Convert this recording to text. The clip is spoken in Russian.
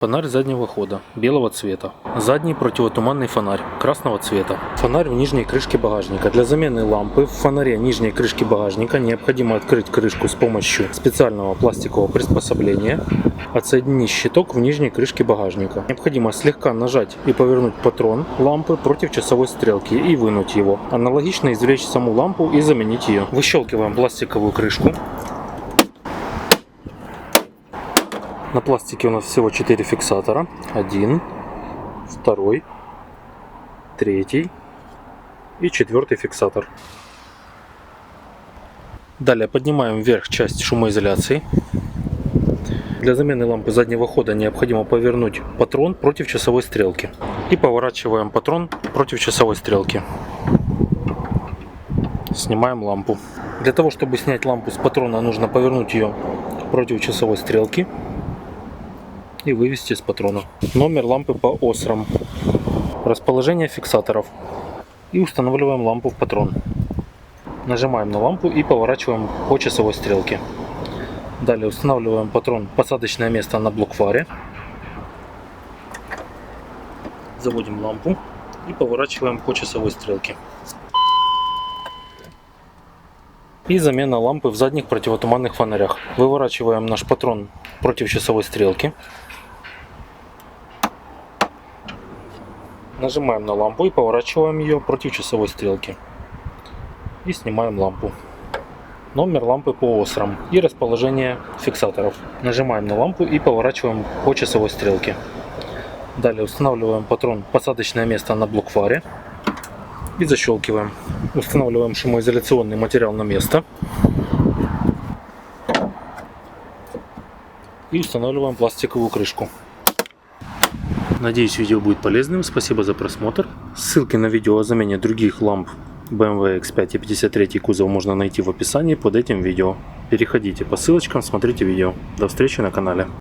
Фонарь заднего хода, белого цвета. Задний противотуманный фонарь, красного цвета. Фонарь в нижней крышке багажника. Для замены лампы в фонаре нижней крышки багажника необходимо открыть крышку с помощью специального пластикового приспособления. Отсоединить щиток в нижней крышке багажника. Необходимо слегка нажать и повернуть патрон лампы против часовой стрелки и вынуть его. Аналогично извлечь саму лампу и заменить ее. Выщелкиваем пластиковую крышку. На пластике у нас всего 4 фиксатора. 1, 2, 3 и 4 фиксатор. Далее поднимаем вверх часть шумоизоляции. Для замены лампы заднего хода необходимо повернуть патрон против часовой стрелки. И поворачиваем патрон против часовой стрелки. Снимаем лампу. Для того, чтобы снять лампу с патрона, нужно повернуть ее против часовой стрелки и вывести из патрона. Номер лампы по осрам, расположение фиксаторов и устанавливаем лампу в патрон. Нажимаем на лампу и поворачиваем по часовой стрелке. Далее устанавливаем патрон в посадочное место на блок-фаре. Заводим лампу и поворачиваем по часовой стрелке. И замена лампы в задних противотуманных фонарях. Выворачиваем наш патрон против часовой стрелки. Нажимаем на лампу и поворачиваем ее против часовой стрелки. И снимаем лампу. Номер лампы по осрам и расположение фиксаторов. Нажимаем на лампу и поворачиваем по часовой стрелке. Далее устанавливаем патрон в посадочное место на блок-фаре. И защелкиваем. Устанавливаем шумоизоляционный материал на место. И устанавливаем пластиковую крышку. Надеюсь, видео будет полезным. Спасибо за просмотр. Ссылки на видео о замене других ламп BMW X5 и 53 кузов можно найти в описании под этим видео. Переходите по ссылочкам, смотрите видео. До встречи на канале.